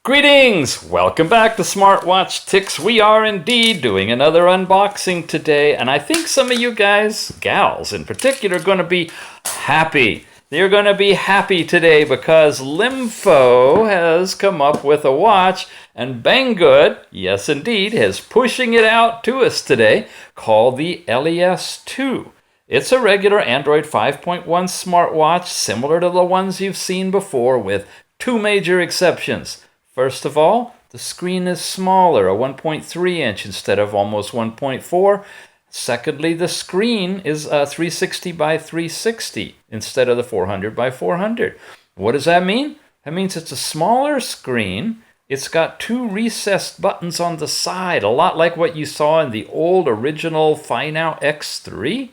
Greetings! Welcome back to Smartwatch Ticks. We are indeed doing another unboxing today, and I think some of you guys, gals in particular, are going to be happy. They're going to be happy today because LEMFO has come up with a watch, and Banggood, yes indeed, is pushing it out to us today, called the LES2. It's a regular Android 5.1 smartwatch, similar to the ones you've seen before, with two major exceptions. First of all, the screen is smaller, a 1.3 inch instead of almost 1.4. Secondly, the screen is 360 by 360 instead of the 400 by 400. What does that mean? That means it's a smaller screen. It's got two recessed buttons on the side, a lot like what you saw in the old original FINOW X3,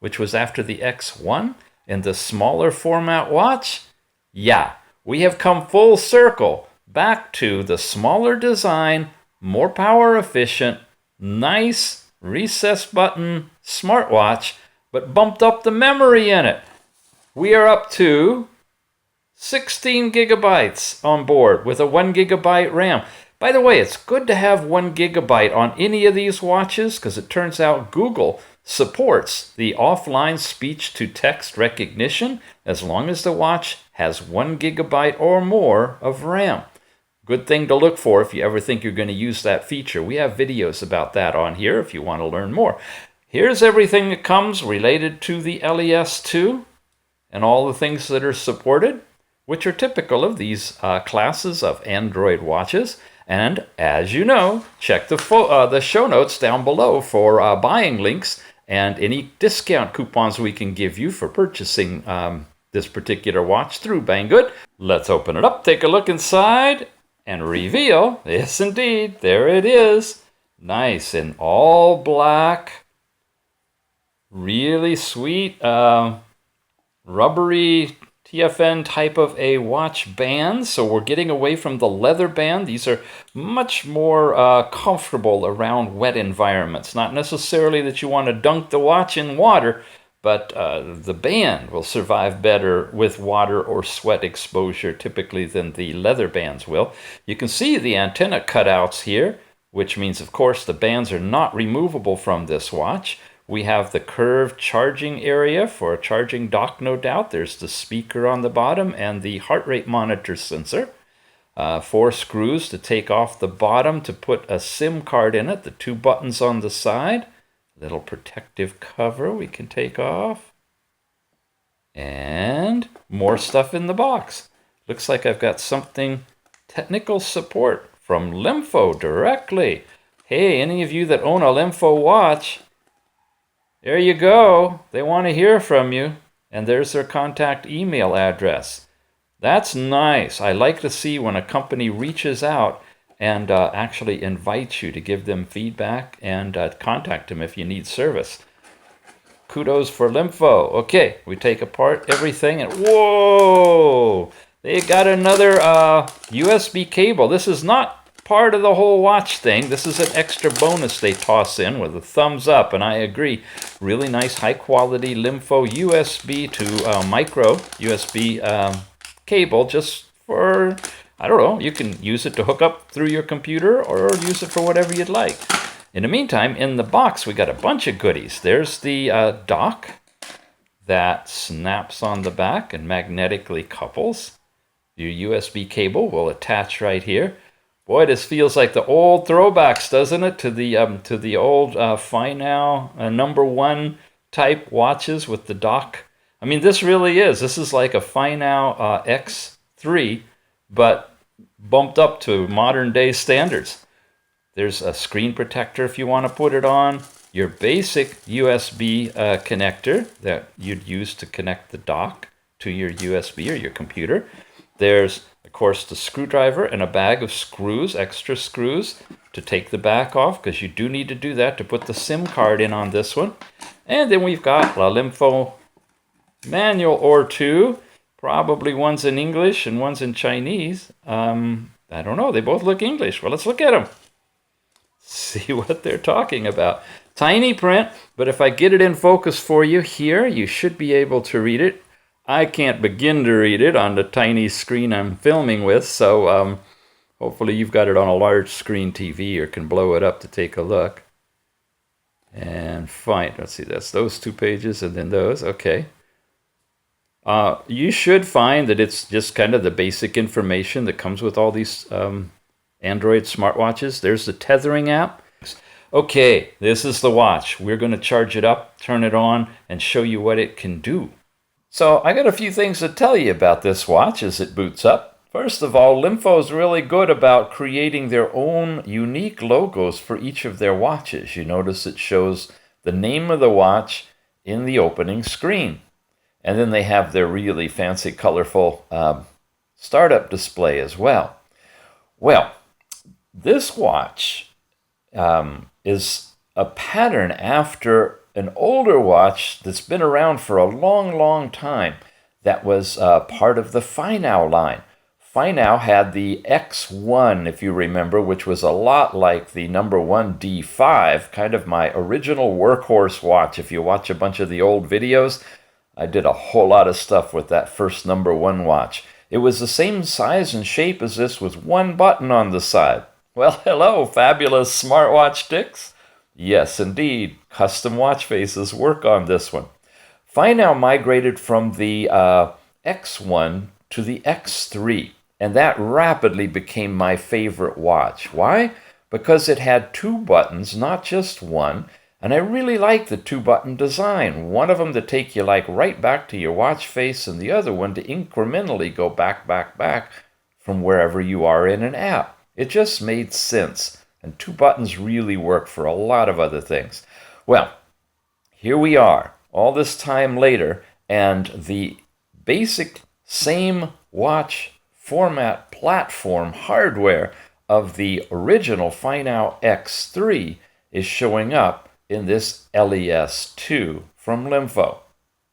which was after the X1, in the smaller format watch. Yeah, we have come full circle back to the smaller design, more power efficient, nice recessed button smartwatch, but bumped up the memory in it. We are up to 16 gigabytes on board with a 1 gigabyte RAM. By the way, it's good to have 1 gigabyte on any of these watches because it turns out Google supports the offline speech-to-text recognition as long as the watch has 1 gigabyte or more of RAM. Good thing to look for if you ever think you're going to use that feature. We have videos about that on here if you want to learn more. Here's everything that comes related to the LES2 and all the things that are supported, which are typical of these classes of Android watches. And as you know, check the show notes down below for buying links and any discount coupons we can give you for purchasing this particular watch through Banggood. Let's open it up, take a look inside, and reveal, yes indeed, there it is. Nice in all black, really sweet, rubbery TFN type of a watch band. So we're getting away from the leather band. These are much more comfortable around wet environments. Not necessarily that you want to dunk the watch in water, but the band will survive better with water or sweat exposure typically than the leather bands will. You can see the antenna cutouts here, which means, of course, the bands are not removable from this watch. We have the curved charging area for a charging dock, no doubt. There's the speaker on the bottom and the heart rate monitor sensor. 4 screws to take off the bottom to put a SIM card in it. The 2 buttons on the side. Little protective cover we can take off. And more stuff in the box. Looks like I've got something technical support from LEMFO directly. Hey, any of you that own a LEMFO watch, there you go. They want to hear from you. And there's their contact email address. That's nice. I like to see when a company reaches out and actually invites you to give them feedback and contact them if you need service. Kudos for LEMFO. Okay, we take apart everything and whoa! They got another USB cable. This is not part of the whole watch thing. This is an extra bonus they toss in with a thumbs up, and I agree. Really nice, high-quality LEMFO USB to micro USB cable just for, I don't know, you can use it to hook up through your computer or use it for whatever you'd like. In the meantime, in the box, we got a bunch of goodies. There's the dock that snaps on the back and magnetically couples. Your USB cable will attach right here. Boy, this feels like the old throwbacks, doesn't it? To the old FINOW #1 type watches with the dock. I mean, this really is. This is like a FINOW X3, but bumped up to modern day standards. There's a screen protector if you want to put it on. Your basic USB connector that you'd use to connect the dock to your USB or your computer. There's, of course, the screwdriver and a bag of screws, extra screws, to take the back off, because you do need to do that to put the SIM card in on this one. And then we've got a LEMFO manual or two. Probably one's in English and one's in Chinese. I don't know. They both look English. Well, let's look at them. See what they're talking about. Tiny print, but if I get it in focus for you here, you should be able to read it. I can't begin to read it on the tiny screen I'm filming with, so Hopefully you've got it on a large screen TV or can blow it up to take a look. And fine, let's see, that's those 2 pages and then those, okay. You should find that it's just kind of the basic information that comes with all these Android smartwatches. There's the Tethering app. Okay, this is the watch. We're going to charge it up, turn it on, and show you what it can do. So I got a few things to tell you about this watch as it boots up. First of all, LEMFO is really good about creating their own unique logos for each of their watches. You notice it shows the name of the watch in the opening screen. And then they have their really fancy, colorful startup display as well. Well, this watch is a pattern after an older watch that's been around for a long, long time that was part of the FINOW line. FINOW had the X1, if you remember, which was a lot like the number 1 D5, kind of my original workhorse watch. If you watch a bunch of the old videos, I did a whole lot of stuff with that first number 1 watch. It was the same size and shape as this with 1 button on the side. Well, hello, fabulous smartwatch ticks. Yes, indeed, custom watch faces work on this one. FINOW migrated from the X1 to the X3, and that rapidly became my favorite watch. Why? Because it had 2 buttons, not just 1, and I really like the 2-button design. One of them to take you like right back to your watch face, and the other one to incrementally go back from wherever you are in an app. It just made sense, and 2 buttons really work for a lot of other things. Well, here we are, all this time later, and the basic same watch format platform hardware of the original FINOW X3 is showing up in this LES2 from LEMFO.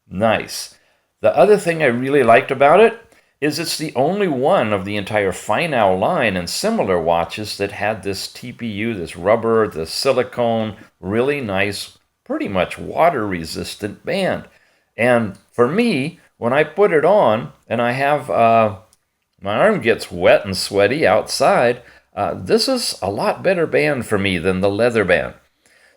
Nice. The other thing I really liked about it is it's the only one of the entire FINOW line and similar watches that had this TPU, this rubber, the silicone, really nice, pretty much water-resistant band. And for me, when I put it on and I have my arm gets wet and sweaty outside, this is a lot better band for me than the leather band.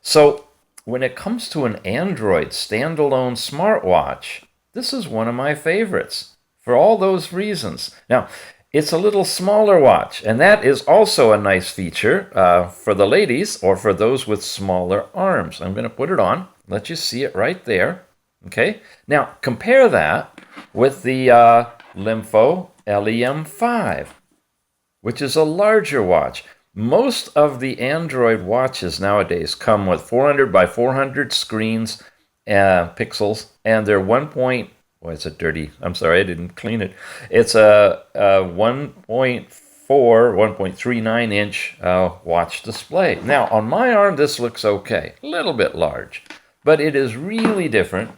So when it comes to an Android standalone smartwatch, this is one of my favorites for all those reasons. Now, it's a little smaller watch, and that is also a nice feature for the ladies or for those with smaller arms. I'm going to put it on, let you see it right there. Okay, now compare that with the LEMFO LEM5, which is a larger watch. Most of the Android watches nowadays come with 400 by 400 screens, pixels, and they're 1. Well, it's a dirty. I'm sorry, I didn't clean it. It's a 1.4, 1.39 inch watch display. Now, on my arm, this looks okay, a little bit large, but it is really different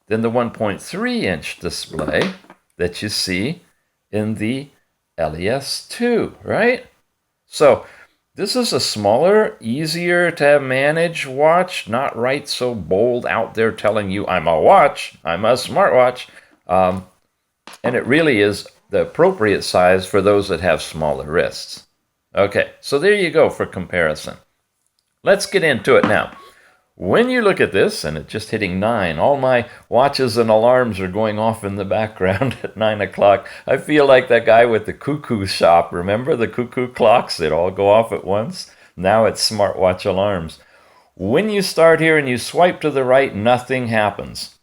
than the 1.3 inch display that you see in the LES2, right? So this is a smaller, easier to manage watch, not right so bold out there telling you I'm a watch, I'm a smartwatch. And it really is the appropriate size for those that have smaller wrists. Okay, so there you go for comparison. Let's get into it now. When you look at this, and it's just hitting 9, all my watches and alarms are going off in the background at 9 o'clock. I feel like that guy with the cuckoo shop. Remember the cuckoo clocks? They'd all go off at once. Now it's smartwatch alarms. When you start here and you swipe to the right, nothing happens.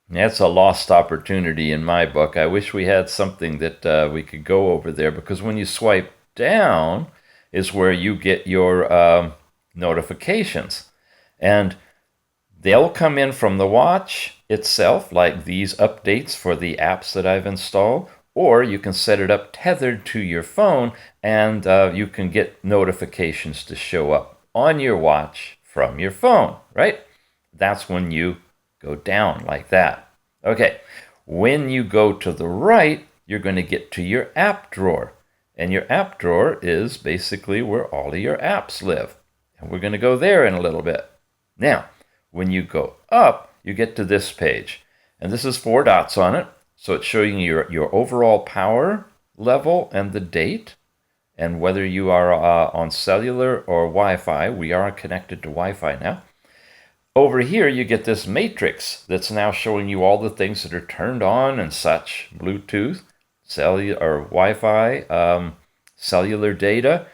That's a lost opportunity in my book. I wish we had something that we could go over there, because when you swipe down is where you get your notifications. And they'll come in from the watch itself, like these updates for the apps that I've installed, or you can set it up tethered to your phone, and you can get notifications to show up on your watch from your phone, right? That's when you go down like that. Okay, when you go to the right, you're going to get to your app drawer. And your app drawer is basically where all of your apps live. And we're going to go there in a little bit. Now, when you go up, you get to this page. And this is 4 dots on it. So it's showing you your overall power level and the date. And whether you are on cellular or Wi-Fi, we are connected to Wi-Fi now. Over here, you get this matrix that's now showing you all the things that are turned on and such. Bluetooth, cellular or Wi-Fi, cellular data.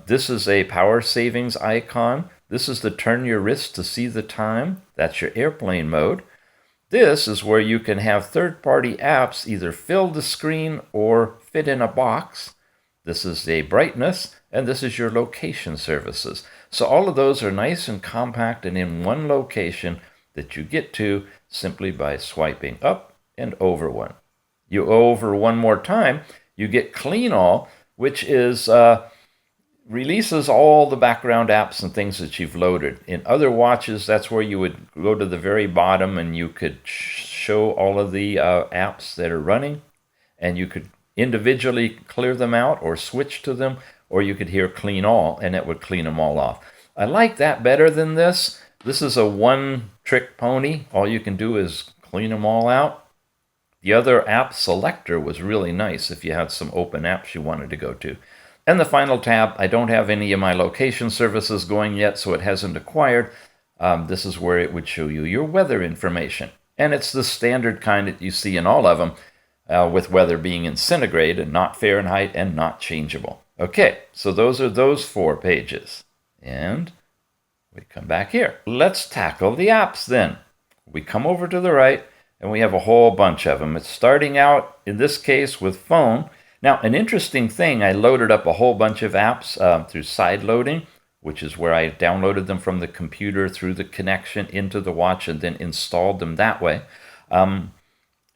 This is a power savings icon. This is the turn your wrist to see the time. That's your airplane mode. This is where you can have third-party apps either fill the screen or fit in a box. This is a brightness, and this is your location services. So all of those are nice and compact and in one location that you get to simply by swiping up and over one. You over one more time, you get Clean All, which is releases all the background apps and things that you've loaded. In other watches, that's where you would go to the very bottom and you could show all of the apps that are running, and you could individually clear them out or switch to them, or you could hear Clean All and it would clean them all off. I like that better than this. This is a one-trick pony. All you can do is clean them all out. The other app selector was really nice if you had some open apps you wanted to go to. And the final tab, I don't have any of my location services going yet, so it hasn't acquired. This is where it would show you your weather information. And it's the standard kind that you see in all of them, with weather being in centigrade and not Fahrenheit and not changeable. Okay, so those are those 4 pages. And we come back here. Let's tackle the apps then. We come over to the right, and we have a whole bunch of them. It's starting out, in this case, with phone. Now, an interesting thing, I loaded up a whole bunch of apps through side loading, which is where I downloaded them from the computer through the connection into the watch and then installed them that way.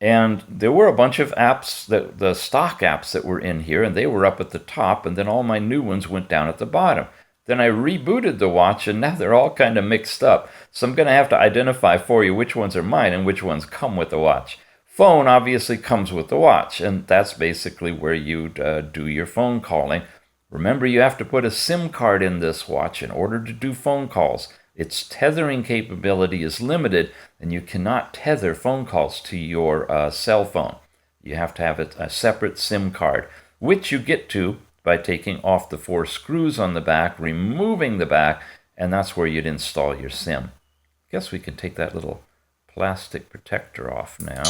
And there were a bunch of apps, the stock apps that were in here, and they were up at the top, and then all my new ones went down at the bottom. Then I rebooted the watch, and now they're all kind of mixed up. So I'm going to have to identify for you which ones are mine and which ones come with the watch. Phone obviously comes with the watch, and that's basically where you do your phone calling. Remember, you have to put a SIM card in this watch in order to do phone calls. Its tethering capability is limited, and you cannot tether phone calls to your cell phone. You have to have a separate SIM card, which you get to by taking off the 4 screws on the back, removing the back, and that's where you'd install your SIM. Guess we can take that little plastic protector off now.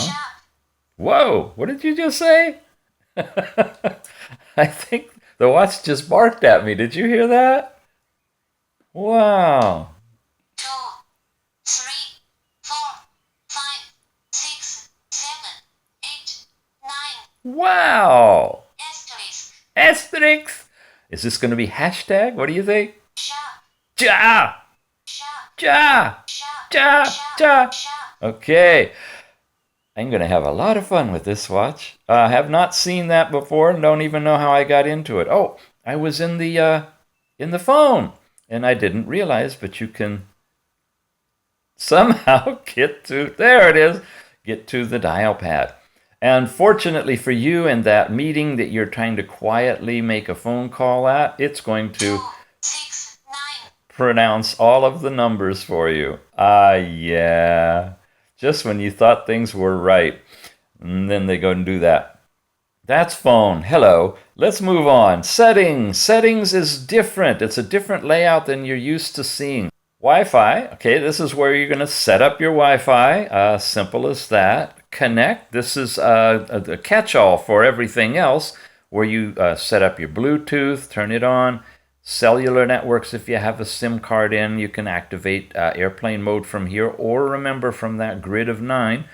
Whoa, what did you just say? I think the watch just barked at me. Did you hear that? Wow. 2, 3, 4, 5, 6, 7, 8, 9. Wow. Asterisk. Asterisk. Is this going to be hashtag? What do you think? Ja. Ja. Ja. Ja. Okay. I'm going to have a lot of fun with this watch. I have not seen that before and don't even know how I got into it. Oh, I was in the phone and I didn't realize, but you can somehow get to, there it is, get to the dial pad. And fortunately for you in that meeting that you're trying to quietly make a phone call at, it's going to 6, 9. pronounce all of the numbers for you. Yeah. Just when you thought things were right, and then they go and do that. That's phone. Hello. Let's move on. Settings. Settings is different. It's a different layout than you're used to seeing. Wi-Fi. Okay, this is where you're going to set up your Wi-Fi. Simple as that. Connect. This is a catch-all for everything else, where you set up your Bluetooth, turn it on. Cellular networks, if you have a SIM card in, you can activate airplane mode from here, or remember from that grid of 9.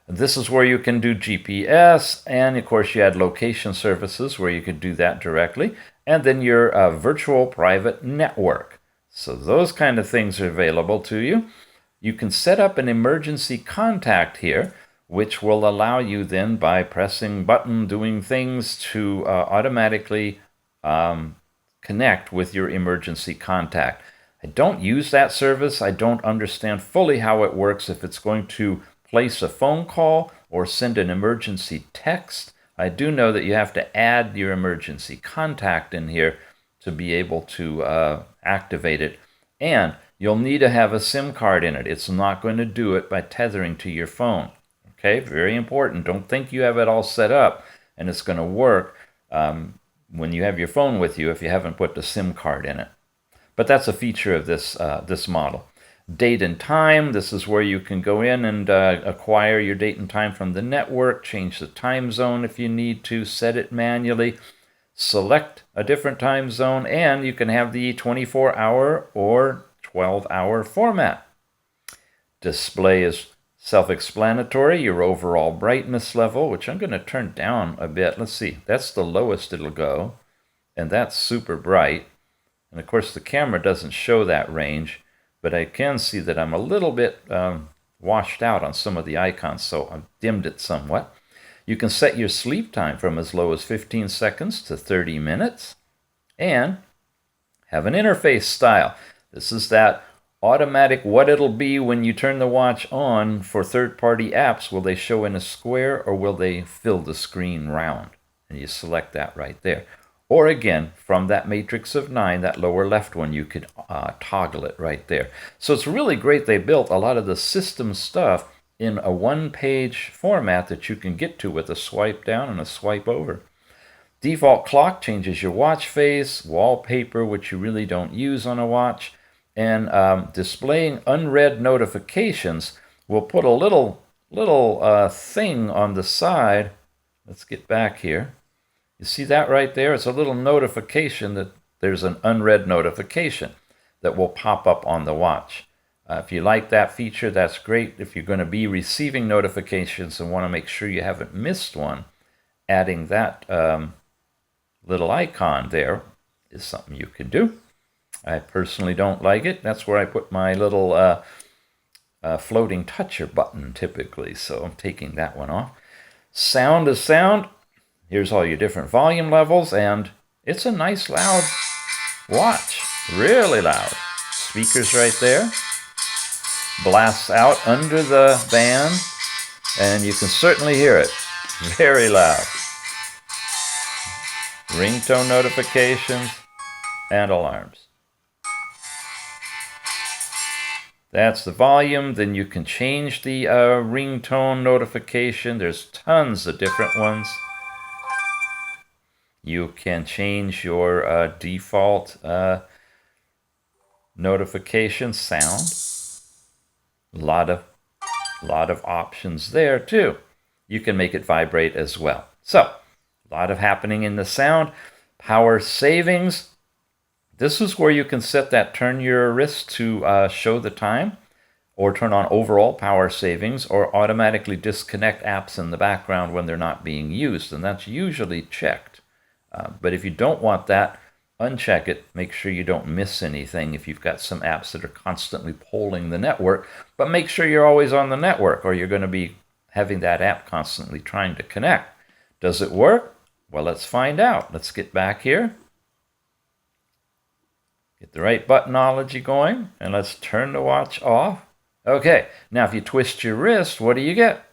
This is where you can do GPS, and of course you had location services where you could do that directly, and then your virtual private network. So those kind of things are available to you. You can set up an emergency contact here, which will allow you then, by pressing button, doing things, to automatically connect with your emergency contact. I don't use that service. I don't understand fully how it works, if it's going to place a phone call or send an emergency text. I do know that you have to add your emergency contact in here to be able to activate it. And you'll need to have a SIM card in it. It's not going to do it by tethering to your phone. Okay, very important. Don't think you have it all set up and it's going to work. when you have your phone with you if you haven't put the SIM card in it. But that's a feature of this model. Date and time, this is where you can go in and acquire your date and time from the network, change the time zone if you need to, set it manually, select a different time zone, and you can have the 24-hour or 12-hour format. Display is self-explanatory, your overall brightness level, which I'm going to turn down a bit. Let's see, that's the lowest it'll go, and that's super bright. And of course the camera doesn't show that range, but I can see that I'm a little bit washed out on some of the icons, so I've dimmed it somewhat. You can set your sleep time from as low as 15 seconds to 30 minutes, and have an interface style. This is that automatic what it'll be when you turn the watch on for third-party apps. Will they show in a square or will they fill the screen round? And you select that right there. Or again, from that matrix of 9, that lower left one, you could toggle it right there. So it's really great they built a lot of the system stuff in a one-page format that you can get to with a swipe down and a swipe over. Default clock changes your watch face, wallpaper, which you really don't use on a watch, and displaying unread notifications. We'll put a little thing on the side. Let's get back here. You see that right there? It's a little notification that there's an unread notification that will pop up on the watch. If you like that feature, that's great. If you're going to be receiving notifications and want to make sure you haven't missed one, adding that little icon there is something you can do. I personally don't like it. That's where I put my little floating toucher button typically, so I'm taking that one off. Sound is sound. Here's all your different volume levels, and it's a nice loud watch. Really loud. Speakers right there. Blasts out under the band, and you can certainly hear it. Very loud. Ringtone notifications and alarms. That's the volume. Then you can change the ringtone notification. There's tons of different ones. You can change your default notification sound. A lot of options there too. You can make it vibrate as well. So, a lot of happening in the sound. Power savings. This is where you can set that turn your wrist to show the time, or turn on overall power savings, or automatically disconnect apps in the background when they're not being used, and that's usually checked. But if you don't want that, uncheck it. Make sure you don't miss anything if you've got some apps that are constantly polling the network, but make sure you're always on the network, or you're going to be having that app constantly trying to connect. Does it work? Well, let's find out. Let's get back here. Get the right buttonology going, and let's turn the watch off. Okay, now if you twist your wrist, what do you get?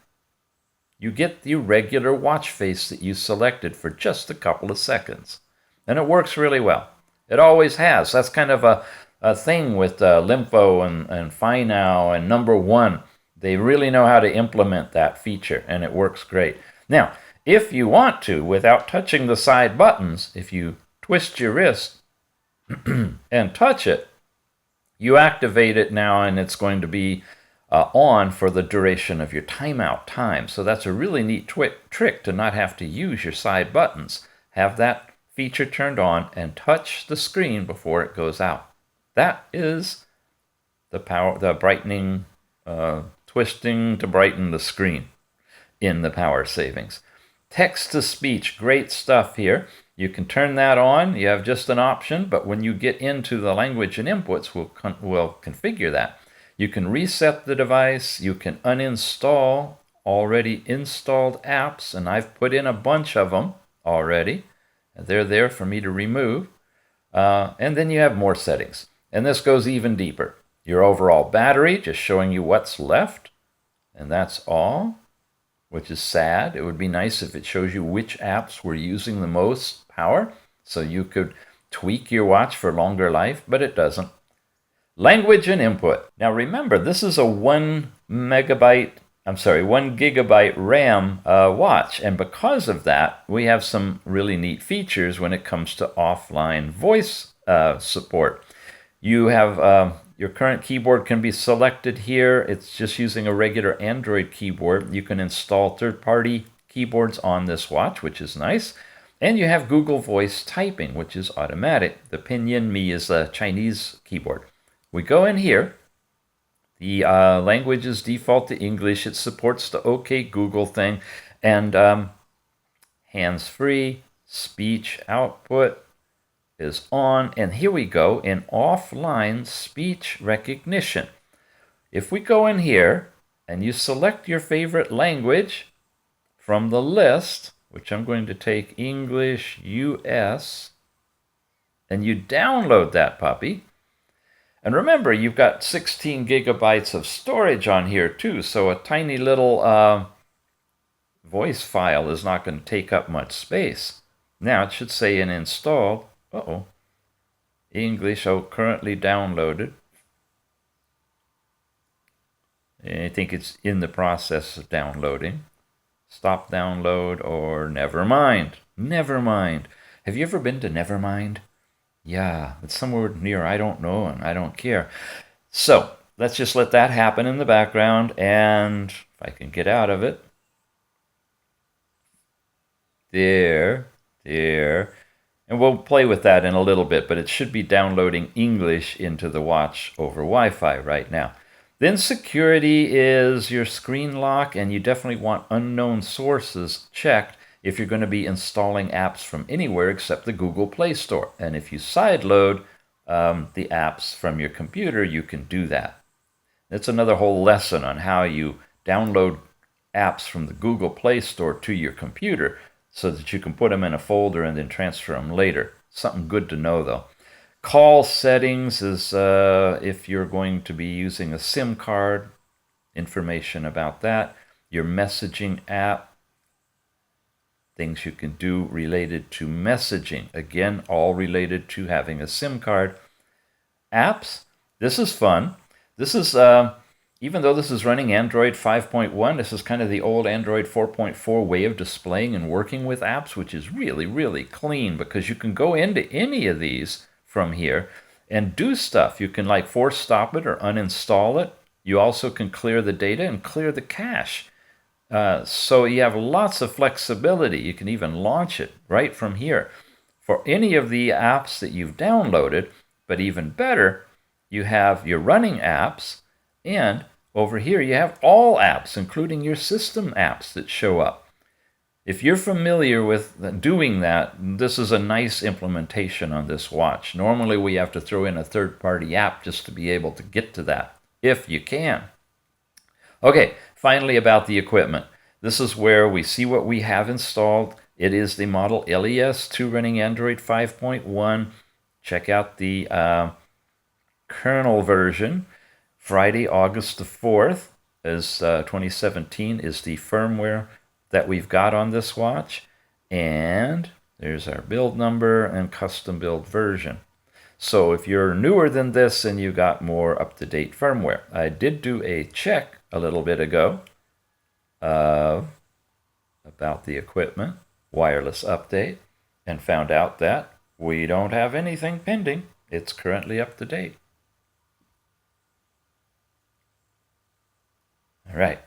You get the regular watch face that you selected for just a couple of seconds. And it works really well. It always has. That's kind of a thing with LEMFO and FINOW and Number 1. They really know how to implement that feature, and it works great. Now, if you want to, without touching the side buttons, if you twist your wrist and touch it, you activate it now, and it's going to be on for the duration of your timeout time. So that's a really neat trick to not have to use your side buttons. Have that feature turned on and touch the screen before it goes out. That is the brightening, twisting to brighten the screen in the power savings. Text to speech, great stuff here. You can turn that on. You have just an option, but when you get into the language and inputs, we'll configure that. You can reset the device. You can uninstall already installed apps, and I've put in a bunch of them already. They're there for me to remove. And then you have more settings. And this goes even deeper. Your overall battery, just showing you what's left. And that's all, which is sad. It would be nice if it shows you which apps were using the most power, so you could tweak your watch for longer life, but it doesn't. Language and input. Now remember, this is a 1 megabyte I'm sorry, 1 GB RAM watch. And because of that, we have some really neat features when it comes to offline voice support. You have your current keyboard can be selected here. It's just using a regular Android keyboard. You can install third-party keyboards on this watch, which is nice. And you have Google Voice typing, which is automatic. The Pinyin Mi is a Chinese keyboard. We go in here. The language is default to English. It supports the OK Google thing. And hands-free, speech output is on. And here we go in offline speech recognition. If we go in here and you select your favorite language from the list, which I'm going to take English US, and you download that puppy. And remember, you've got 16 gigabytes of storage on here too, so a tiny little voice file is not going to take up much space. Now it should say in installed. English, currently downloaded. I think it's in the process of downloading. Stop download or never mind. Never mind. Have you ever been to Nevermind? Yeah, it's somewhere near I don't know and I don't care. So let's just let that happen in the background, and if I can get out of it. There. And we'll play with that in a little bit, but it should be downloading English into the watch over Wi-Fi right now. Then security is your screen lock, and you definitely want unknown sources checked if you're going to be installing apps from anywhere except the Google Play Store. And if you sideload the apps from your computer, you can do that. That's another whole lesson on how you download apps from the Google Play Store to your computer so that you can put them in a folder and then transfer them later. Something good to know, though. Call settings is if you're going to be using a SIM card, information about that. Your messaging app, things you can do related to messaging. Again, all related to having a SIM card. Apps, this is fun. This is, even though this is running Android 5.1, this is kind of the old Android 4.4 way of displaying and working with apps, which is really, really clean because you can go into any of these from here and do stuff. You can like force stop it or uninstall it. You also can clear the data and clear the cache. So you have lots of flexibility. You can even launch it right from here for any of the apps that you've downloaded. But even better, you have your running apps, and over here you have all apps, including your system apps that show up. If you're familiar with doing that, this is a nice implementation on this watch. Normally we have to throw in a third-party app just to be able to get to that, if you can. Okay, finally about the equipment. This is where we see what we have installed. It is the model LES2 running Android 5.1. Check out the kernel version. Friday, August the 4th, is 2017, is the firmware that we've got on this watch. And there's our build number and custom build version. So if you're newer than this and you got more up-to-date firmware. I did do a check a little bit ago about the equipment, wireless update, and found out that we don't have anything pending. It's currently up to date. All right,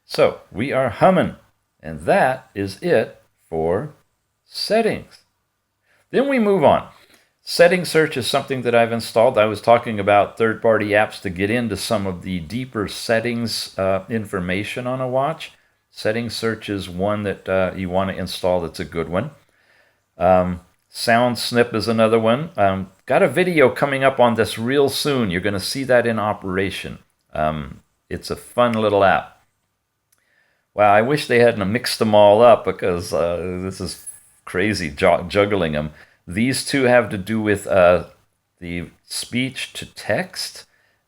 so we are humming, and that is it for settings. Then we move on. Setting search is something that I've installed. I was talking about third-party apps to get into some of the deeper settings information on a watch. Setting search is one that you want to install. That's a good one. Sound Snip is another one. Got a video coming up on this real soon. You're going to see that in operation. It's a fun little app. Wow, I wish they hadn't mixed them all up because this is crazy juggling them. These two have to do with the speech to text,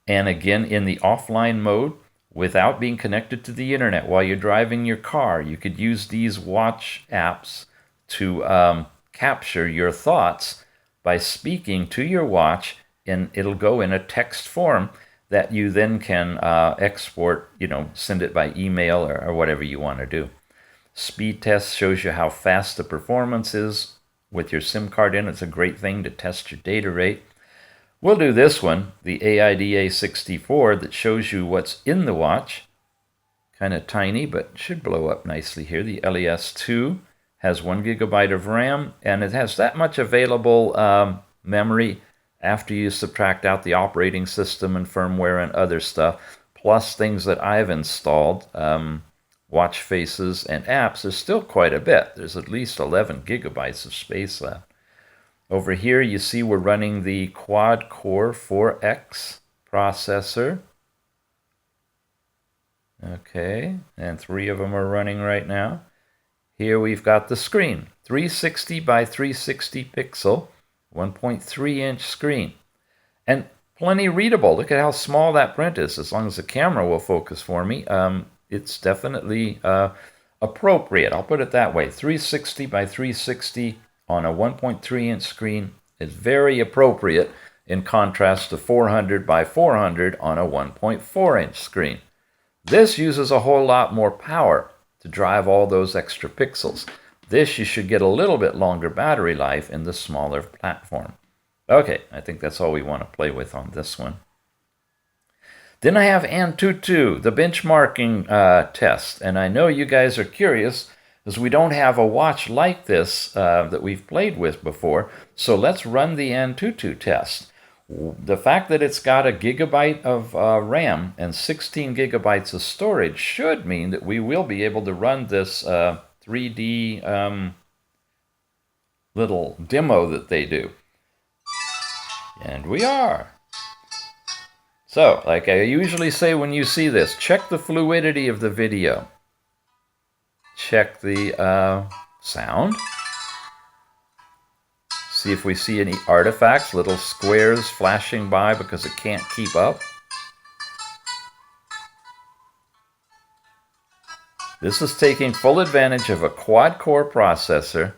and again in the offline mode without being connected to the internet while you're driving your car. You could use these watch apps to capture your thoughts by speaking to your watch, and it'll go in a text form. that you then can export, send it by email or whatever you want to do. Speed test shows you how fast the performance is with your SIM card in. It's a great thing to test your data rate. We'll do this one, the AIDA64, that shows you what's in the watch. Kind of tiny, but should blow up nicely here. The LES2 has 1 GB of RAM, and it has that much available memory after you subtract out the operating system and firmware and other stuff, plus things that I've installed, watch faces and apps. There's still quite a bit. There's at least 11 gigabytes of space left. Over here you see we're running the quad-core 4X processor. Okay, and 3 of them are running right now. Here we've got the screen, 360 by 360 pixel, 1.3-inch screen, and plenty readable. Look at how small that print is. As long as the camera will focus for me, it's definitely appropriate. I'll put it that way. 360 by 360 on a 1.3-inch screen is very appropriate in contrast to 400 by 400 on a 1.4-inch screen. This uses a whole lot more power to drive all those extra pixels. This, you should get a little bit longer battery life in the smaller platform. Okay, I think that's all we want to play with on this one. Then I have Antutu, the benchmarking test. And I know you guys are curious, because we don't have a watch like this that we've played with before. So let's run the Antutu test. The fact that it's got 1 GB of RAM and 16 GB of storage should mean that we will be able to run this 3D little demo that they do. And we are. So, like I usually say when you see this, check the fluidity of the video. Check the sound. See if we see any artifacts, little squares flashing by because it can't keep up. This is taking full advantage of a quad-core processor.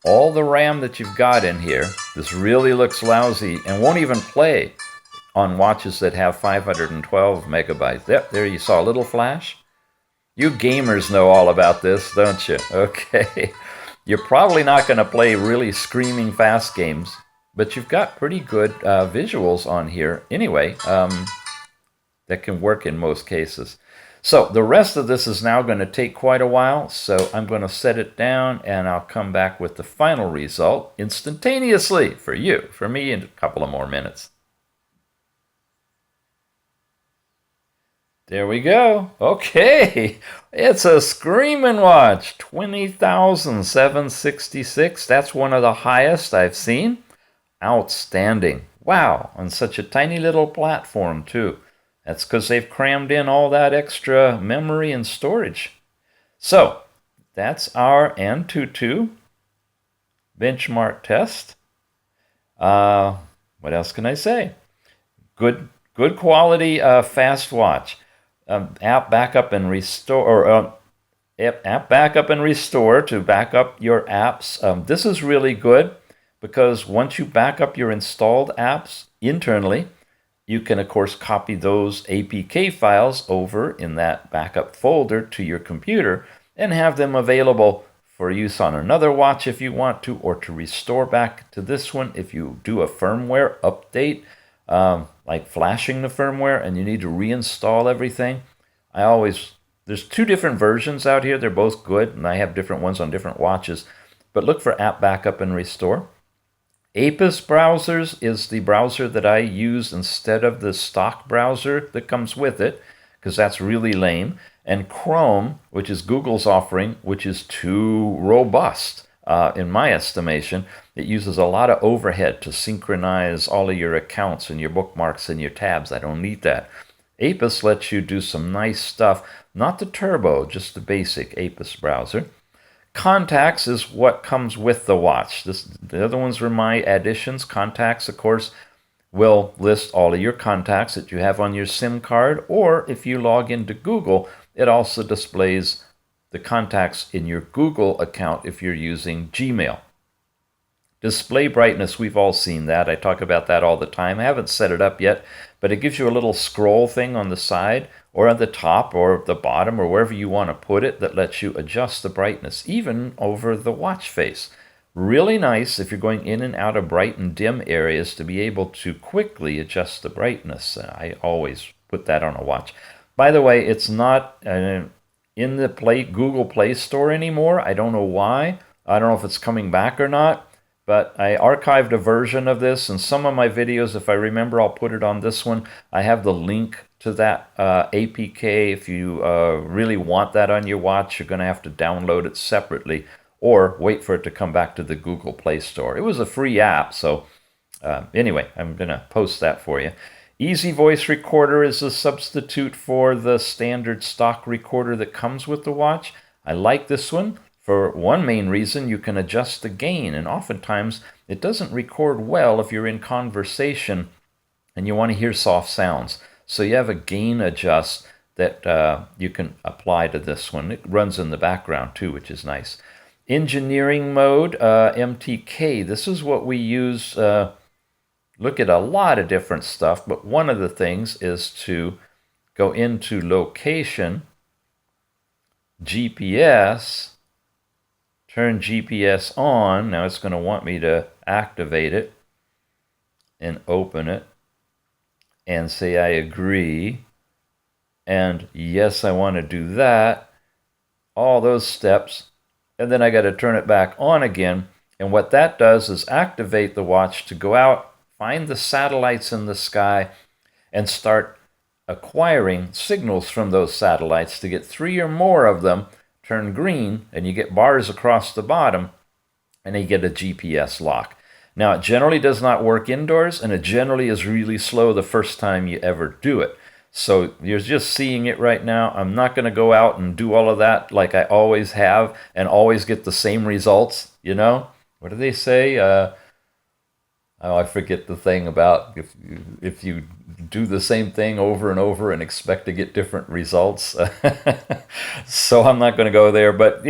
All the RAM that you've got in here, this really looks lousy and won't even play on watches that have 512 megabytes. There you saw a little flash. You gamers know all about this, don't you? Okay. You're probably not going to play really screaming fast games, but you've got pretty good visuals on here anyway that can work in most cases. So the rest of this is now going to take quite a while, so I'm going to set it down and I'll come back with the final result instantaneously for you, for me, in a couple of more minutes. There we go. Okay, it's a screaming watch, 20,766. That's one of the highest I've seen. Outstanding. Wow, on such a tiny little platform too. That's because they've crammed in all that extra memory and storage. So, that's our Antutu benchmark test. What else can I say? Good quality fast watch. App backup and restore, or app backup and restore to back up your apps. This is really good because once you back up your installed apps internally, you can of course copy those APK files over in that backup folder to your computer and have them available for use on another watch if you want to, or to restore back to this one if you do a firmware update. Like flashing the firmware and you need to reinstall everything. There's 2 different versions out here. They're both good, and I have different ones on different watches. But look for app backup and restore. Apis browsers is the browser that I use instead of the stock browser that comes with it, because that's really lame. And Chrome, which is Google's offering, which is too robust. In my estimation, it uses a lot of overhead to synchronize all of your accounts and your bookmarks and your tabs. I don't need that. Apis lets you do some nice stuff, not the turbo, just the basic Apis browser. Contacts is what comes with the watch. The other ones were my additions. Contacts, of course, will list all of your contacts that you have on your SIM card, or if you log into Google, it also displays the contacts in your Google account if you're using Gmail. Display brightness, we've all seen that. I talk about that all the time. I haven't set it up yet, but it gives you a little scroll thing on the side or at the top or the bottom or wherever you want to put it that lets you adjust the brightness, even over the watch face. Really nice if you're going in and out of bright and dim areas to be able to quickly adjust the brightness. I always put that on a watch. By the way, it's not in the Google Play Store anymore. I don't know why. I don't know if it's coming back or not. But I archived a version of this, and some of my videos, if I remember, I'll put it on this one. I have the link to that APK. If you really want that on your watch, you're going to have to download it separately or wait for it to come back to the Google Play Store. It was a free app, so anyway, I'm going to post that for you. Easy Voice Recorder is a substitute for the standard stock recorder that comes with the watch. I like this one. For one main reason, you can adjust the gain, and oftentimes it doesn't record well if you're in conversation and you want to hear soft sounds. So you have a gain adjust that you can apply to this one. It runs in the background too, which is nice. Engineering mode, MTK. This is what we use. Look at a lot of different stuff, but one of the things is to go into location, GPS, turn GPS on. Now it's going to want me to activate it and open it and say I agree. And yes, I want to do that. All those steps. And then I got to turn it back on again. And what that does is activate the watch to go out, find the satellites in the sky, and start acquiring signals from those satellites to get 3 or more of them turn green, and you get bars across the bottom, and you get a GPS lock. Now, it generally does not work indoors, and it generally is really slow the first time you ever do it. So you're just seeing it right now. I'm not going to go out and do all of that like I always have and always get the same results, you know? What do they say? I forget the thing about if you do the same thing over and over and expect to get different results. So I'm not going to go there, but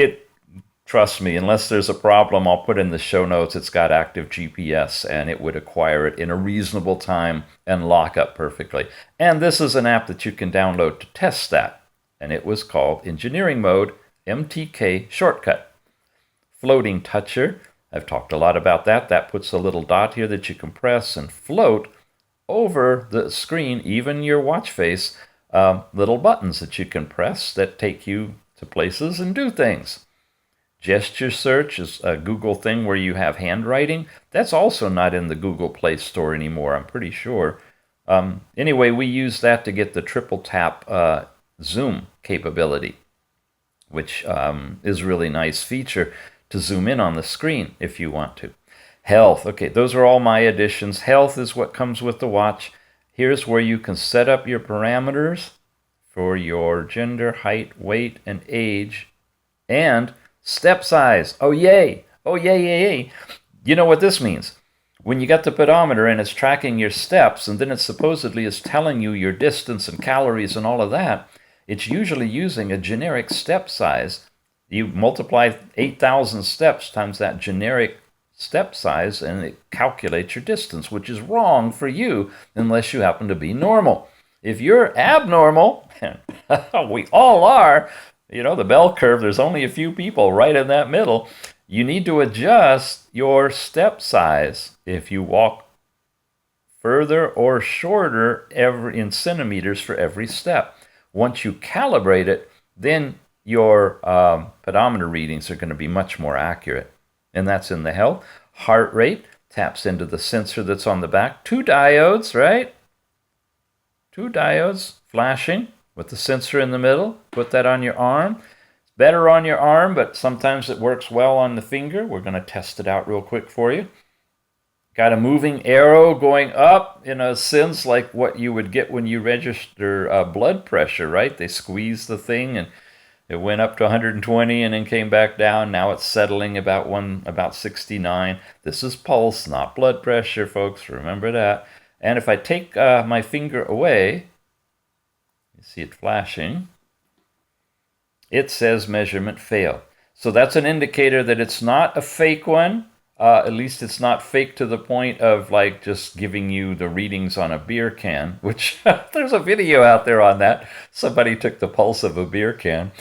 trust me, unless there's a problem, I'll put in the show notes. It's got active GPS, and it would acquire it in a reasonable time and lock up perfectly. And this is an app that you can download to test that, and it was called Engineering Mode MTK Shortcut. Floating toucher. I've talked a lot about that. That puts a little dot here that you can press and float over the screen, even your watch face, little buttons that you can press that take you to places and do things. Gesture search is a Google thing where you have handwriting. That's also not in the Google Play Store anymore, I'm pretty sure. Anyway, we use that to get the triple tap zoom capability, which is a really nice feature to zoom in on the screen if you want to. Health. Okay, those are all my additions. Health is what comes with the watch. Here's where you can set up your parameters for your gender, height, weight, and age, and step size. Oh, yay. Oh, yay, yay, yay. You know what this means? When you got the pedometer and it's tracking your steps, and then it supposedly is telling you your distance and calories and all of that, it's usually using a generic step size. You multiply 8,000 steps times that generic step size, and it calculates your distance, which is wrong for you unless you happen to be normal. If you're abnormal, we all are, you know, the bell curve, there's only a few people right in that middle, you need to adjust your step size if you walk further or shorter in centimeters for every step. Once you calibrate it, then your pedometer readings are going to be much more accurate. And that's in the health. Heart rate taps into the sensor that's on the back. 2 diodes, right? 2 diodes flashing with the sensor in the middle. Put that on your arm. It's better on your arm, but sometimes it works well on the finger. We're going to test it out real quick for you. Got a moving arrow going up in a sense like what you would get when you register blood pressure, right? They squeeze the thing and it went up to 120 and then came back down. Now it's settling about 69. This is pulse, not blood pressure, folks. Remember that. And if I take my finger away, you see it flashing, it says measurement failed. So that's an indicator that it's not a fake one. At least it's not fake to the point of like just giving you the readings on a beer can, which there's a video out there on that. Somebody took the pulse of a beer can.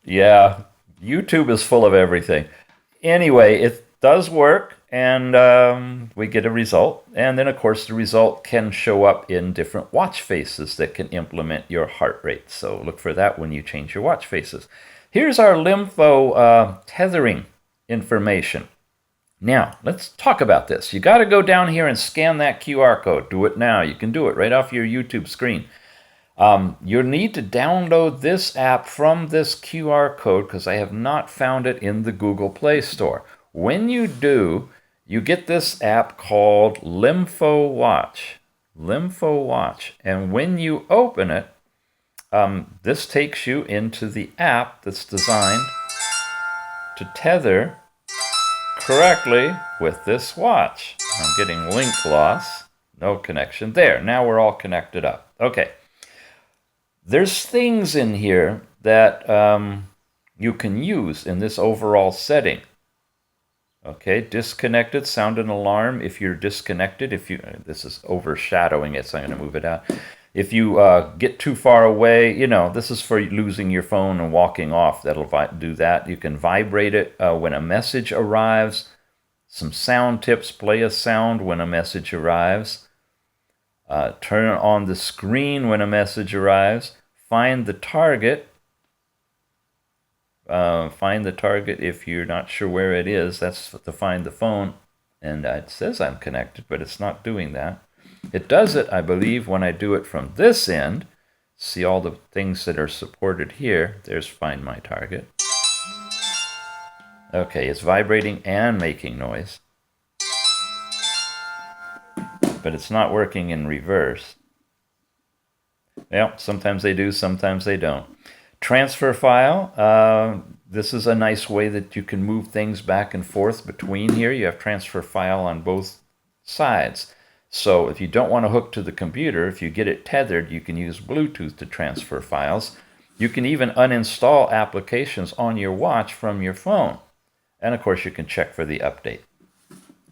Yeah, YouTube is full of everything. Anyway, it does work, and we get a result. And then, of course, the result can show up in different watch faces that can implement your heart rate. So look for that when you change your watch faces. Here's our LEMFO tethering information. Now, let's talk about this. You got to go down here and scan that QR code. Do it now. You can do it right off your YouTube screen. You'll need to download this app from this QR code because I have not found it in the Google Play Store. When you do, you get this app called LEMFO Watch. LEMFO Watch. And when you open it, this takes you into the app that's designed to tether correctly with this watch. I'm getting link loss. No connection there. Now we're all connected up. Okay. There's things in here that you can use in this overall setting. Okay, disconnected, sound an alarm if you're disconnected. This is overshadowing it, so I'm going to move it out. If you get too far away, this is for losing your phone and walking off. That'll do that. You can vibrate it when a message arrives. Some sound tips: play a sound when a message arrives. Turn on the screen when a message arrives. Find the target. Find the target if you're not sure where it is. That's to find the phone. And it says I'm connected, but it's not doing that. It does it, I believe, when I do it from this end. See all the things that are supported here. There's find my target. Okay, it's vibrating and making noise. But it's not working in reverse. Well, sometimes they do, sometimes they don't. Transfer file. This is a nice way that you can move things back and forth between here. You have transfer file on both sides. So if you don't want to hook to the computer, if you get it tethered, you can use Bluetooth to transfer files. You can even uninstall applications on your watch from your phone. And of course, you can check for the update.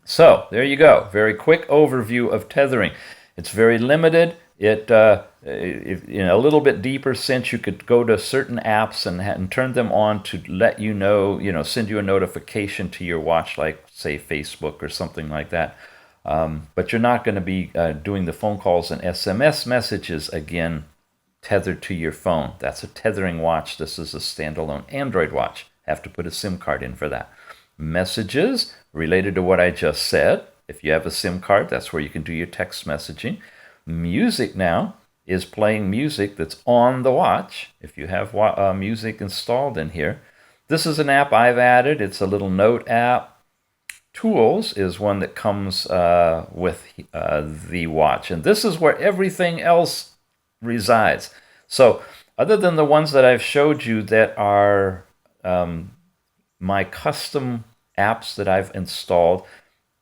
So there you go. Very quick overview of tethering. It's very limited. In a little bit deeper sense, you could go to certain apps and turn them on to let you know, send you a notification to your watch, like say Facebook or something like that. But you're not going to be doing the phone calls and SMS messages again tethered to your phone. That's a tethering watch. This is a standalone Android watch. Have to put a SIM card in for that. Messages related to what I just said. If you have a SIM card, that's where you can do your text messaging. Music now is playing music that's on the watch. If you have music installed in here. This is an app I've added. It's a little note app. Tools is one that comes with the watch. And this is where everything else resides. So other than the ones that I've showed you that are my custom apps that I've installed,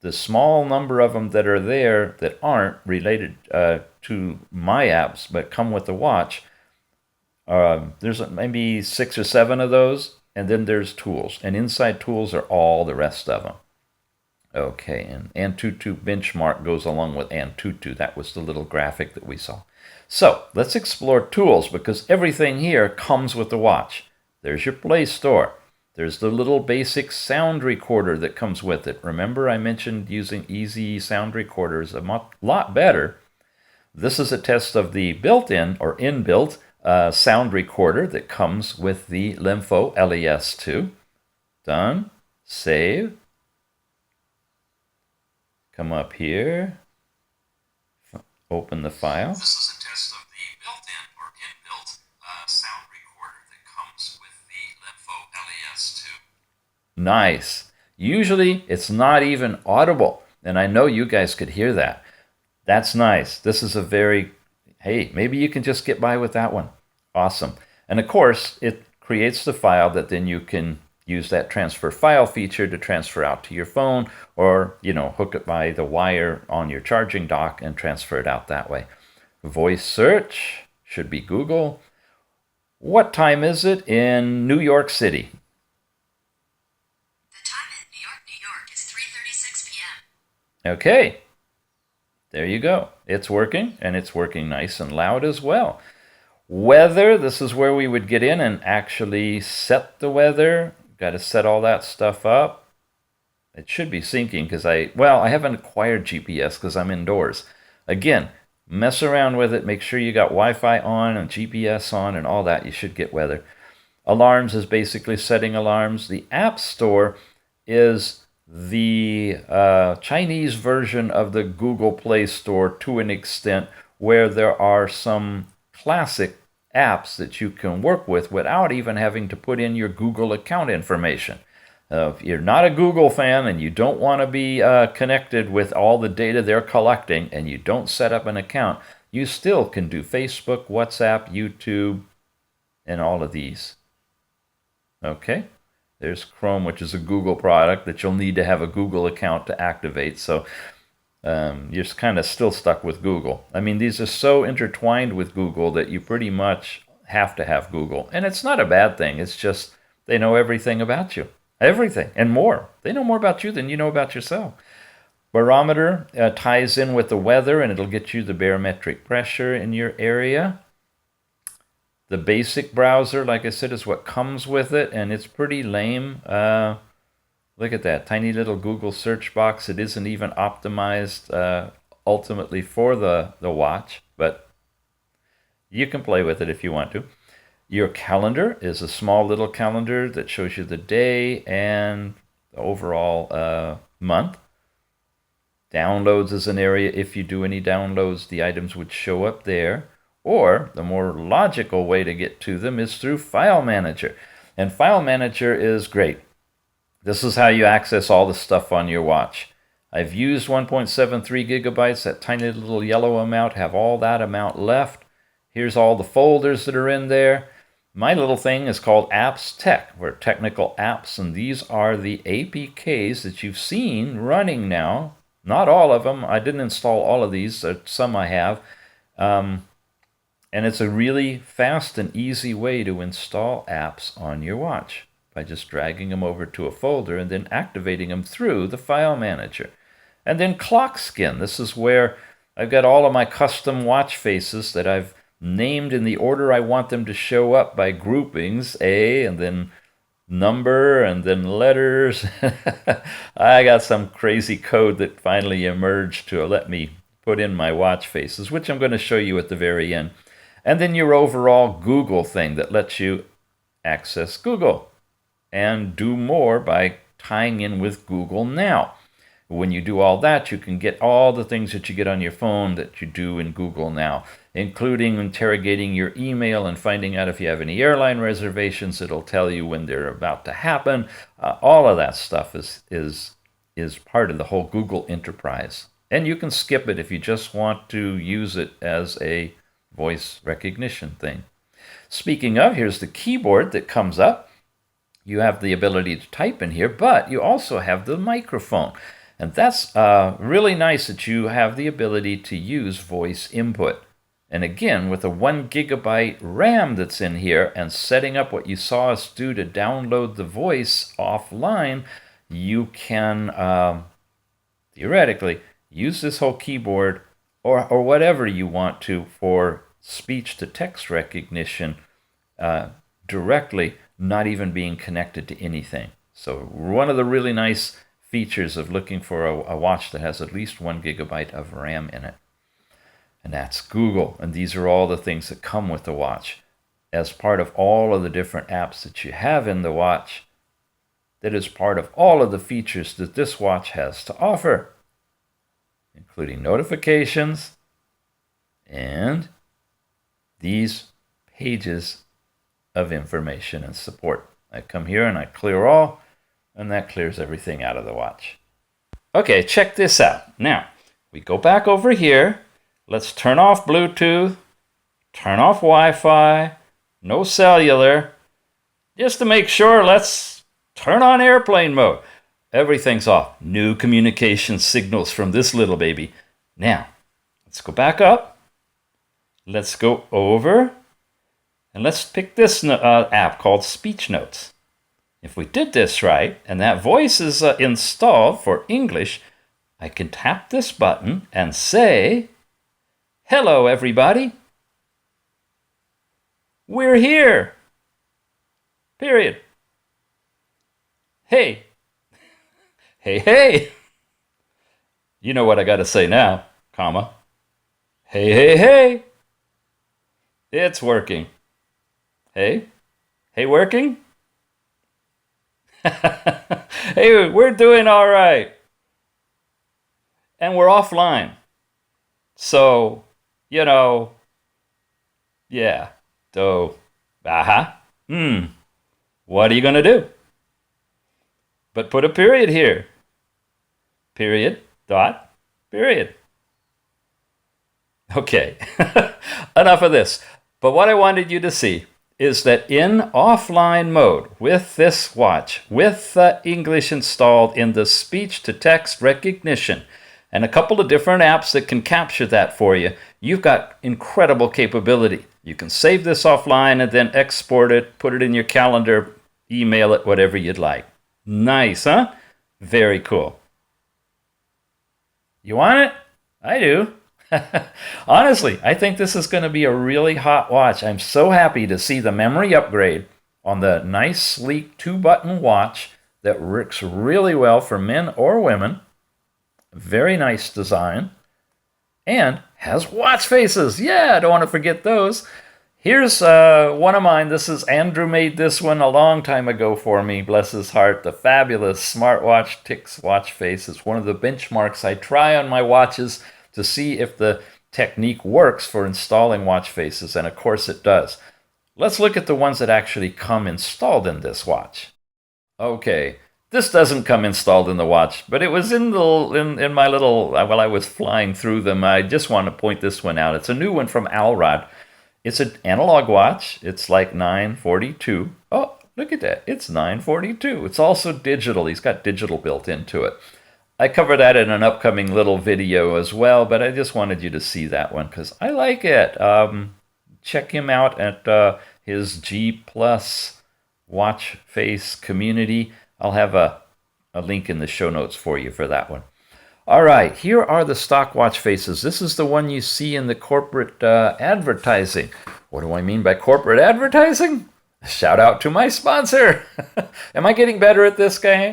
the small number of them that are there that aren't related to my apps but come with the watch, there's maybe 6 or 7 of those, and then there's tools. And inside tools are all the rest of them. Okay, and Antutu benchmark goes along with Antutu. That was the little graphic that we saw. So let's explore tools, because everything here comes with the watch. There's your Play Store. There's the little basic sound recorder that comes with it. Remember I mentioned using easy sound recorders a lot better. This is a test of the built-in or inbuilt sound recorder that comes with the LEMFO LES2. Done. Save. Come up here. Open the file. This is a test of the built-in or inbuilt sound recorder that comes with the LEMFO LES2. Nice. Usually it's not even audible, and I know you guys could hear that. That's nice. This is a very, hey, maybe you can just get by with that one. Awesome. And of course, it creates the file that then you can use that transfer file feature to transfer out to your phone, or, hook it by the wire on your charging dock and transfer it out that way. Voice search should be Google. What time is it in New York City? The time in New York is Okay, there you go. It's working, and it's working nice and loud as well. Weather, this is where we would get in and actually set the weather. Got to set all that stuff up. It should be syncing because I haven't acquired GPS because I'm indoors. Again, mess around with it. Make sure you got Wi-Fi on and GPS on and all that. You should get weather. Alarms is basically setting alarms. The App Store is the Chinese version of the Google Play Store to an extent, where there are some classic apps that you can work with without even having to put in your Google account information. If you're not a Google fan and you don't want to be connected with all the data they're collecting and you don't set up an account, you still can do Facebook, WhatsApp, YouTube, and all of these. Okay. There's Chrome, which is a Google product that you'll need to have a Google account to activate. So you're kind of still stuck with Google. I mean, these are so intertwined with Google that you pretty much have to have Google. And it's not a bad thing. It's just they know everything about you. Everything and more. They know more about you than you know about yourself. Barometer ties in with the weather, and it'll get you the barometric pressure in your area. The basic browser, like I said, is what comes with it, and it's pretty lame. Look at that tiny little Google search box. It isn't even optimized ultimately for the watch, but you can play with it if you want to. Your calendar is a small little calendar that shows you the day and the overall month. Downloads is an area. If you do any downloads, the items would show up there. Or the more logical way to get to them is through File Manager. And File Manager is great. This is how you access all the stuff on your watch. I've used 1.73 gigabytes, that tiny little yellow amount, have all that amount left. Here's all the folders that are in there. My little thing is called Apps Tech. We're technical apps, and these are the APKs that you've seen running now. Not all of them. I didn't install all of these. Some I have. And it's a really fast and easy way to install apps on your watch by just dragging them over to a folder and then activating them through the File Manager. And then Clock Skin. This is where I've got all of my custom watch faces that I've named in the order I want them to show up by groupings, A, and then number, and then letters. I got some crazy code that finally emerged to let me put in my watch faces, which I'm going to show you at the very end. And then your overall Google thing that lets you access Google and do more by tying in with Google Now. When you do all that, you can get all the things that you get on your phone that you do in Google Now, including interrogating your email and finding out if you have any airline reservations. It'll tell you when they're about to happen. All of that stuff is part of the whole Google enterprise. And you can skip it if you just want to use it as a voice recognition thing. Speaking of, here's the keyboard that comes up. You have the ability to type in here, but you also have the microphone. And that's really nice that you have the ability to use voice input. And again, with a 1 gigabyte RAM that's in here and setting up what you saw us do to download the voice offline, you can theoretically use this whole keyboard or whatever you want to for speech-to-text recognition directly, not even being connected to anything. So one of the really nice features of looking for a watch that has at least 1 gigabyte of RAM in it. And that's Google. And these are all the things that come with the watch. As part of all of the different apps that you have in the watch, that is part of all of the features that this watch has to offer, including notifications and these pages of information and support. I come here and I clear all, and that clears everything out of the watch. Okay, check this out. Now, we go back over here. Let's turn off Bluetooth, turn off Wi-Fi, no cellular. Just to make sure, let's turn on airplane mode. Everything's off. New communication signals from this little baby. Now, let's go back up. Let's go over. And let's pick this app called Speech Notes. If we did this right, and that voice is installed for English, I can tap this button and say, "Hello, everybody. We're here. Period. Hey. Hey, hey. You know what I got to say now, comma. Hey, hey, hey. It's working. Hey? Hey, working? Hey, we're doing all right. And we're offline. So, yeah. So, what are you going to do? But put a period here. Period. Dot. Period. Okay. Enough of this. But what I wanted you to see is that in offline mode with this watch, with the English installed in the speech-to-text recognition, and a couple of different apps that can capture that for you, you've got incredible capability. You can save this offline and then export it, put it in your calendar, email it, whatever you'd like. Nice, huh? Very cool. You want it? I do. Honestly, I think this is going to be a really hot watch. I'm so happy to see the memory upgrade on the nice, sleek 2-button watch that works really well for men or women. Very nice design. And has watch faces. Yeah, I don't want to forget those. Here's one of mine. This is Andrew made this one a long time ago for me. Bless his heart. The fabulous Smartwatch Tix watch face. It's one of the benchmarks I try on my watches to see if the technique works for installing watch faces, and of course it does. Let's look at the ones that actually come installed in this watch. Okay, this doesn't come installed in the watch, but it was in my little, while I was flying through them. I just want to point this one out. It's a new one from Alrod. It's an analog watch. It's like 942. Oh, look at that. It's 942. It's also digital. He's got digital built into it. I cover that in an upcoming little video as well, but I just wanted you to see that one because I like it. Check him out at his G Plus watch face community. I'll have a link in the show notes for you for that one. All right, here are the stock watch faces. This is the one you see in the corporate advertising. What do I mean by corporate advertising? Shout out to my sponsor. Am I getting better at this, guy?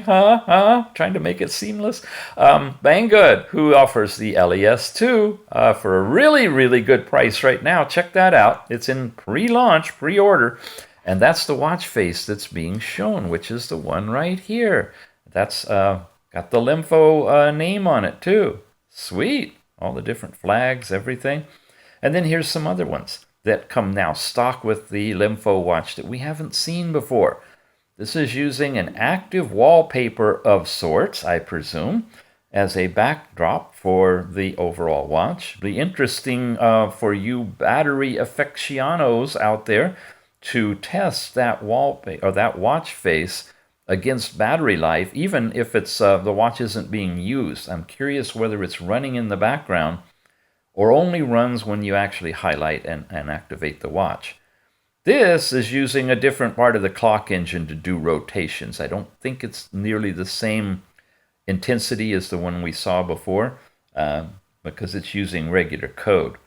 Trying to make it seamless. Banggood, who offers the LES2 for a really, really good price right now. Check that out. It's in pre-launch, pre-order. And that's the watch face that's being shown, which is the one right here. That's got the LEMFO name on it, too. Sweet. All the different flags, everything. And then here's some other ones that come now stock with the LEMFO watch that we haven't seen before. This is using an active wallpaper of sorts, I presume, as a backdrop for the overall watch. Be interesting for you battery aficionados out there to test that wallpaper or that watch face against battery life, even if it's the watch isn't being used. I'm curious whether it's running in the background or only runs when you actually highlight and activate the watch. This is using a different part of the clock engine to do rotations. I don't think it's nearly the same intensity as the one we saw before because it's using regular code.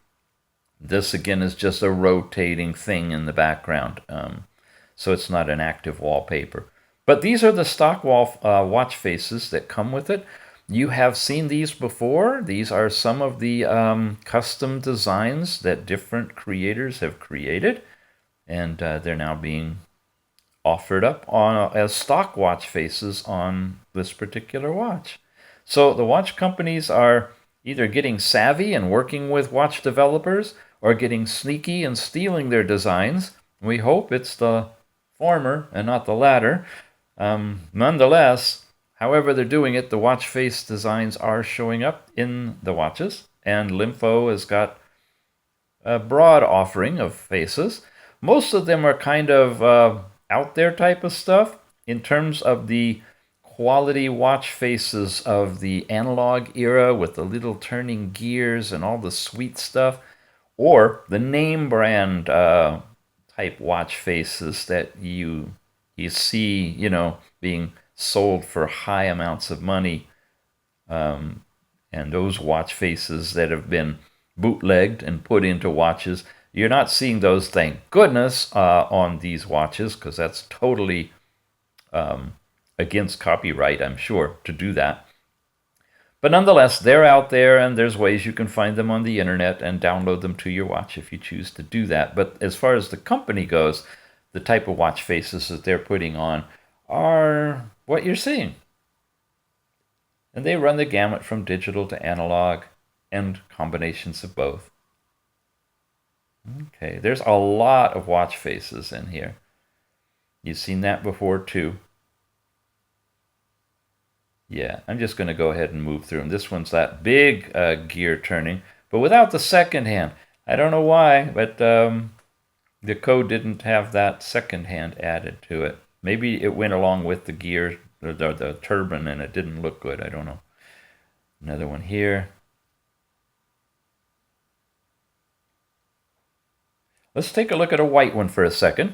This again is just a rotating thing in the background, so it's not an active wallpaper. But these are the stock watch faces that come with it. You have seen these before. These are some of the custom designs that different creators have created, and they're now being offered up as stock watch faces on this particular watch. So the watch companies are either getting savvy and working with watch developers or getting sneaky and stealing their designs. We hope it's the former and not the latter. Nonetheless, however they're doing it, the watch face designs are showing up in the watches, and LEMFO has got a broad offering of faces. Most of them are kind of out there type of stuff in terms of the quality watch faces of the analog era with the little turning gears and all the sweet stuff, or the name brand type watch faces that you see, being sold for high amounts of money And those watch faces that have been bootlegged and put into watches, you're not seeing those, thank goodness, on these watches, because that's totally against copyright, I'm sure, to do that. But nonetheless, they're out there, and there's ways you can find them on the internet and download them to your watch if you choose to do that. But as far as the company goes, the type of watch faces that they're putting on are what you're seeing. And they run the gamut from digital to analog and combinations of both. Okay, there's a lot of watch faces in here. You've seen that before too. Yeah, I'm just going to go ahead and move through them. This one's that big gear turning, but without the second hand. I don't know why, but the code didn't have that second hand added to it. Maybe it went along with the gear, the turbine, and it didn't look good. I don't know. Another one here. Let's take a look at a white one for a second.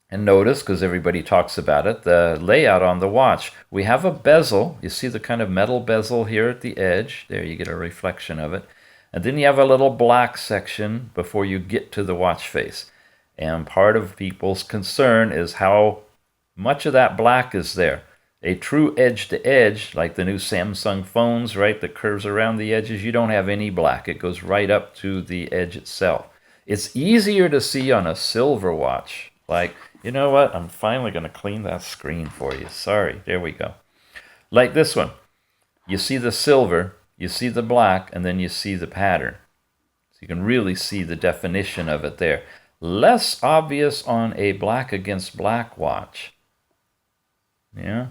And notice, because everybody talks about it, the layout on the watch. We have a bezel. You see the kind of metal bezel here at the edge. There you get a reflection of it. And then you have a little black section before you get to the watch face. And part of people's concern is how much of that black is there. A true edge-to-edge, like the new Samsung phones, right, that curves around the edges, you don't have any black. It goes right up to the edge itself. It's easier to see on a silver watch. Like, you know what? I'm finally going to clean that screen for you. Sorry. There we go. Like this one. You see the silver, you see the black, and then you see the pattern. So you can really see the definition of it there. Less obvious on a black against black watch. Yeah.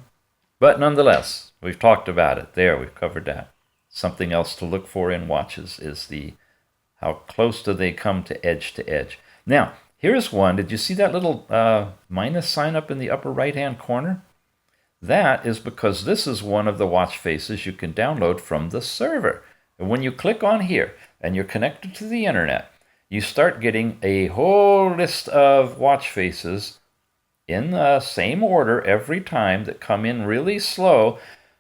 But nonetheless, we've talked about it. There, we've covered that. Something else to look for in watches is how close do they come to edge. Now, here's one. Did you see that little minus sign up in the upper right-hand corner? That is because this is one of the watch faces you can download from the server. And when you click on here and you're connected to the internet, you start getting a whole list of watch faces in the same order every time that come in really slow.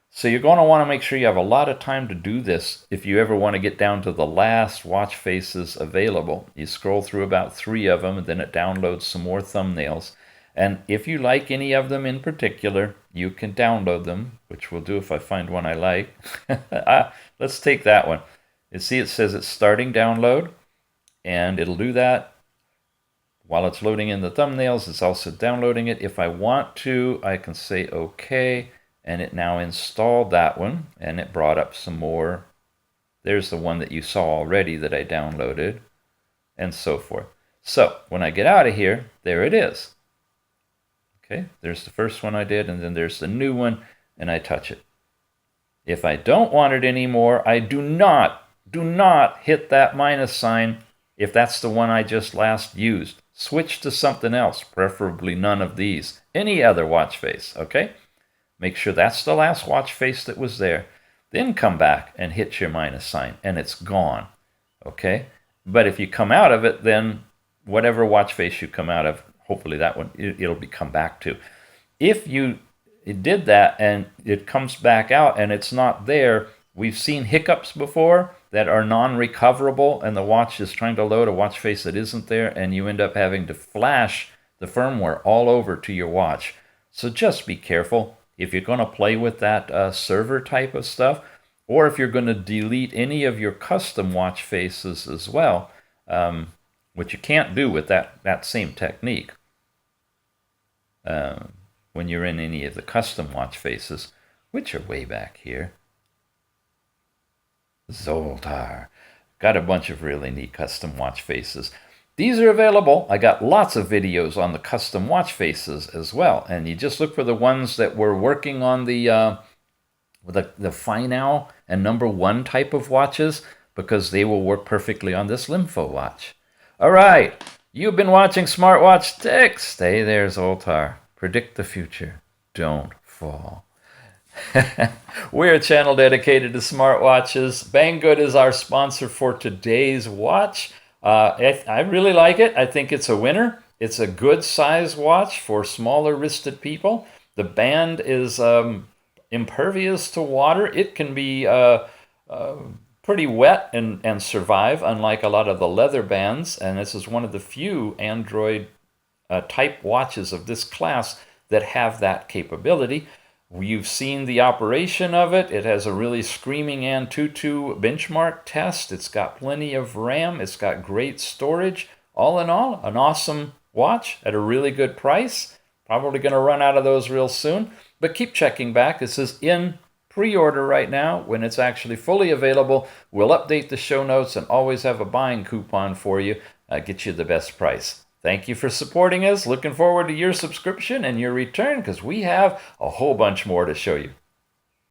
So you're going to want to make sure you have a lot of time to do this if you ever want to get down to the last watch faces available. You scroll through about 3 of them, and then it downloads some more thumbnails. And if you like any of them in particular, you can download them, which we'll do if I find one I like. Let's take that one. You see it says it's starting download, and it'll do that. While it's loading in the thumbnails, it's also downloading it. If I want to, I can say OK. And it now installed that one, and it brought up some more. There's the one that you saw already that I downloaded, and so forth. So when I get out of here, there it is. Okay, there's the first one I did, and then there's the new one, and I touch it. If I don't want it anymore, I do not hit that minus sign if that's the one I just last used. Switch to something else, preferably none of these. Any other watch face, okay? Make sure that's the last watch face that was there. Then come back and hit your minus sign, and it's gone. Okay? But if you come out of it, then whatever watch face you come out of, hopefully that one, it'll be come back to. If you did that and it comes back out and it's not there, we've seen hiccups before that are non-recoverable, and the watch is trying to load a watch face that isn't there, and you end up having to flash the firmware all over to your watch. So just be careful. If you're going to play with that server type of stuff, or if you're going to delete any of your custom watch faces as well, which you can't do with that same technique when you're in any of the custom watch faces, which are way back here. Zoltar. Got a bunch of really neat custom watch faces. These are available. I got lots of videos on the custom watch faces as well. And you just look for the ones that were working on the FINOW and #1 type of watches, because they will work perfectly on this LEMFO watch. All right. You've been watching Smartwatch Ticks. Stay there, Zoltar. Predict the future. Don't fall. We're a channel dedicated to smartwatches. Banggood is our sponsor for today's watch. I really like it. I think it's a winner. It's a good size watch for smaller wristed people. The band is impervious to water. It can be pretty wet and survive, unlike a lot of the leather bands. And this is one of the few Android type watches of this class that have that capability. You've seen the operation of it. It has a really screaming Antutu benchmark test. It's got plenty of RAM. It's got great storage. All in all, an awesome watch at a really good price. Probably going to run out of those real soon, but keep checking back. This is in pre-order right now. When it's actually fully available, we'll update the show notes and always have a buying coupon for you, get you the best price. Thank you for supporting us. Looking forward to your subscription and your return, because we have a whole bunch more to show you.